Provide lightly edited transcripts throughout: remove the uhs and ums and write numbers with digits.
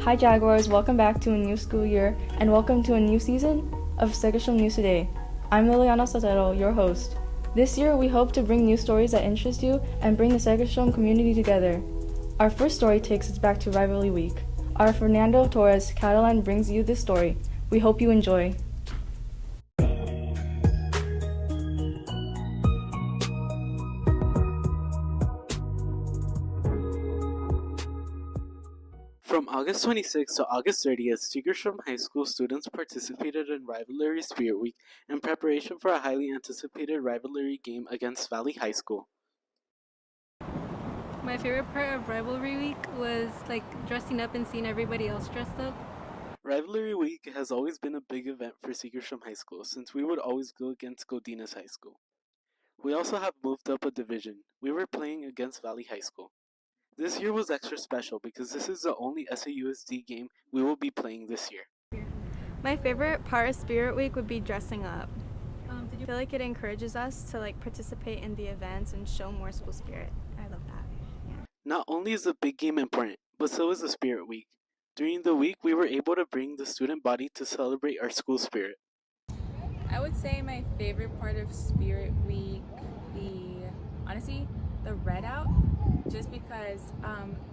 Hi Jaguars, welcome back to a new school year and welcome to a new season of Segerstrom News Today. I'm Lillyana, Soltero, your host. This year we hope to bring news stories that interest you and bring the Segerstrom community together. Our first story takes us back to Rivalry Week. Our Fernando, Torres, Catalan brings you this story. We hope you enjoy. From August 26th to August 30th, Segerstrom High School students participated in Rivalry Spirit Week in preparation for a highly anticipated rivalry game against Valley High School. My favorite part of Rivalry Week was dressing up and seeing everybody else dressed up. Rivalry Week has always been a big event for Segerstrom High School since we would always go against Godinez High School. We also have moved up a division. We were playing against Valley High School. This year was extra special because this is the only SAUSD game we will be playing this year. My favorite part of Spirit Week would be dressing up. I feel like it encourages us to participate in the events and show more school spirit. I love that. Yeah. Not only is the big game important, but so is the Spirit Week. During the week, we were able to bring the student body to celebrate our school spirit. I would say my favorite part of Spirit Week honestly, the red out. Just because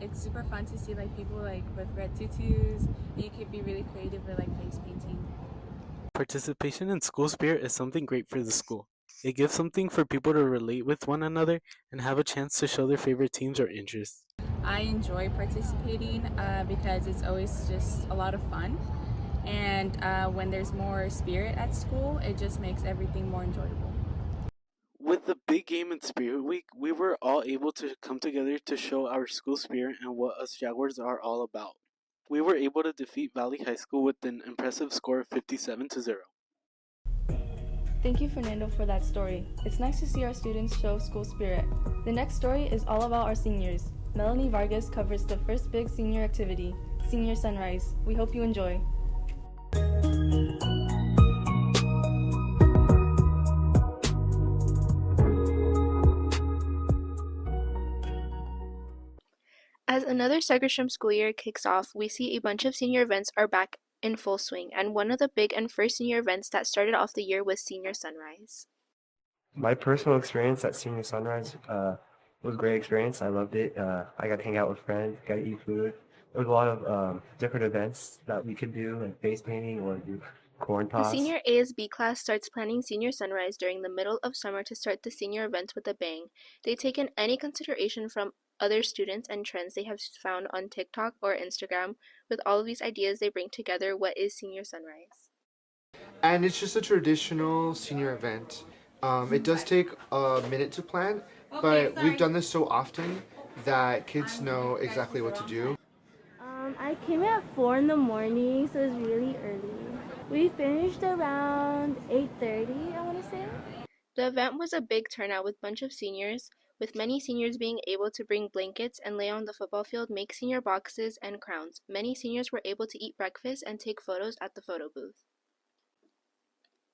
it's super fun to see people with red tutus. You could be really creative with face painting. Participation in school spirit is something great for the school. It gives something for people to relate with one another and have a chance to show their favorite teams or interests. I enjoy participating because it's always just a lot of fun. And when there's more spirit at school, it just makes everything more enjoyable. With the big game in Spirit Week, we were all able to come together to show our school spirit and what us Jaguars are all about. We were able to defeat Valley High School with an impressive score of 57-0. Thank you, Fernando, for that story. It's nice to see our students show school spirit. The next story is all about our seniors. Melanie Vargas covers the first big senior activity, Senior Sunrise. We hope you enjoy. As another Segerstrom school year kicks off, we see a bunch of senior events are back in full swing, and one of the big and first senior events that started off the year was Senior Sunrise. My personal experience at Senior Sunrise was a great experience. I loved it. I got to hang out with friends, got to eat food. There was a lot of different events that we could do, like face painting or do corn The The toss. senior ASB class starts planning Senior Sunrise during the middle of summer to start the senior events with a bang. They take in any consideration from other students and trends they have found on TikTok or Instagram. With all of these ideas, they bring together what is Senior Sunrise. And it's just a traditional senior event. It does take a minute to plan, but we've done this so often that kids know exactly what to do. I came at 4 in the morning, so it was really early. We finished around 8:30, I want to say. The event was a big turnout with a bunch of seniors, with many seniors being able to bring blankets and lay on the football field, make senior boxes and crowns. Many seniors were able to eat breakfast and take photos at the photo booth.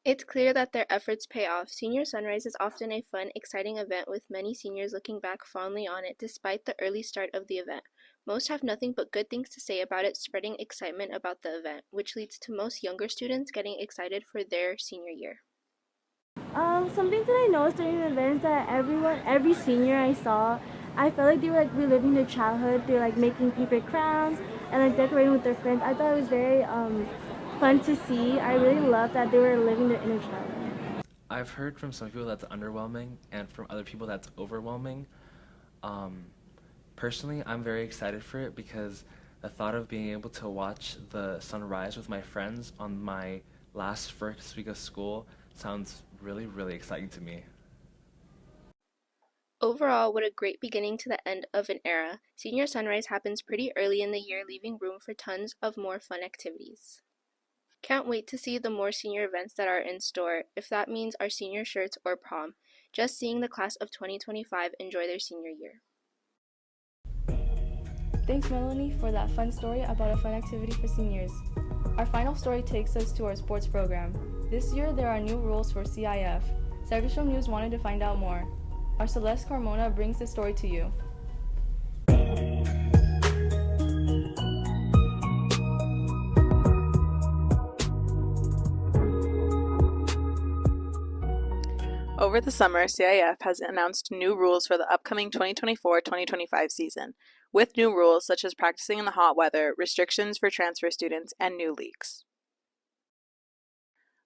It's clear that their efforts pay off. Senior Sunrise is often a fun, exciting event with many seniors looking back fondly on it despite the early start of the event. Most have nothing but good things to say about it, spreading excitement about the event, which leads to most younger students getting excited for their senior year. Something that I noticed during the event is that every senior I saw, I felt like they were reliving their childhood. They were making paper crowns and decorating with their friends. I thought it was very fun to see. I really loved that they were living their inner child. I've heard from some people that's underwhelming and from other people that's overwhelming. Personally, I'm very excited for it because the thought of being able to watch the sunrise with my friends on my first week of school sounds really, really exciting to me. Overall, what a great beginning to the end of an era. Senior Sunrise happens pretty early in the year, leaving room for tons of more fun activities. Can't wait to see the more senior events that are in store, if that means our senior shirts or prom. Just seeing the class of 2025 enjoy their senior year. Thanks, Melanie, for that fun story about a fun activity for seniors. Our final story takes us to our sports program. This year, there are new rules for CIF. Segerstrom News wanted to find out more. Our Celeste Carmona brings this story to you. Over the summer, CIF has announced new rules for the upcoming 2024-2025 season, with new rules such as practicing in the hot weather, restrictions for transfer students, and new leagues.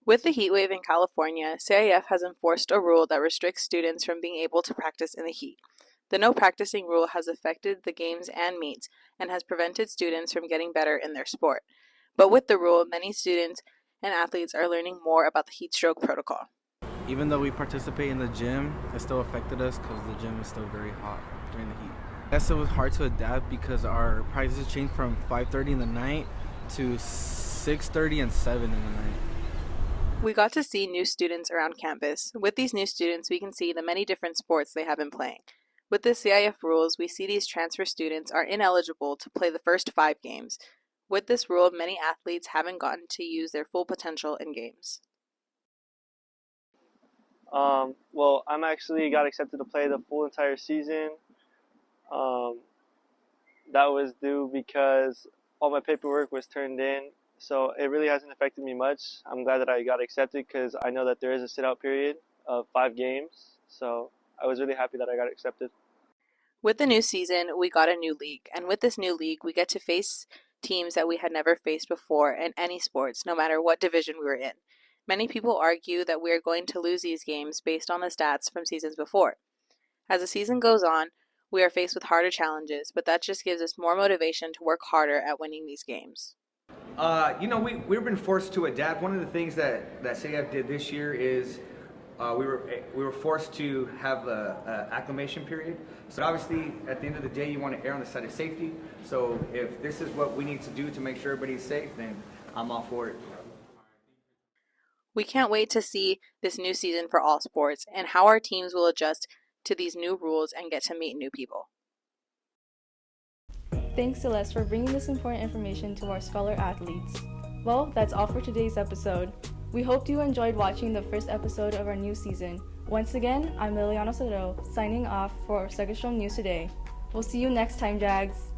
With the heat wave in California, CIF has enforced a rule that restricts students from being able to practice in the heat. The no practicing rule has affected the games and meets and has prevented students from getting better in their sport. But with the rule, many students and athletes are learning more about the heat stroke protocol. Even though we participate in the gym, it still affected us because the gym is still very hot during the heat. Yes, it was hard to adapt because our practices changed from 5:30 in the night to 6:30 and 7 in the night. We got to see new students around campus. With these new students, we can see the many different sports they have been playing. With the CIF rules, we see these transfer students are ineligible to play the first 5 games. With this rule, many athletes haven't gotten to use their full potential in games. Well, I'm actually got accepted to play the full entire season. That was due because all my paperwork was turned in, so it really hasn't affected me much. I'm glad that I got accepted because I know that there is a sit-out period of 5 games, so I was really happy that I got accepted. With the new season, we got a new league, and with this new league, we get to face teams that we had never faced before in any sports, no matter what division we were in. Many people argue that we are going to lose these games based on the stats from seasons before. As the season goes on, we are faced with harder challenges, but that just gives us more motivation to work harder at winning these games. We've been forced to adapt. One of the things that CIF did this year is we were forced to have a acclimation period. So obviously, at the end of the day, you want to err on the side of safety. So if this is what we need to do to make sure everybody's safe, then I'm all for it. We can't wait to see this new season for all sports and how our teams will adjust to these new rules and get to meet new people. Thanks, Celeste, for bringing this important information to our scholar athletes. Well, that's all for today's episode. We hope you enjoyed watching the first episode of our new season. Once again, I'm Lillyana, signing off for Segerstrom News Today. We'll see you next time, Jags.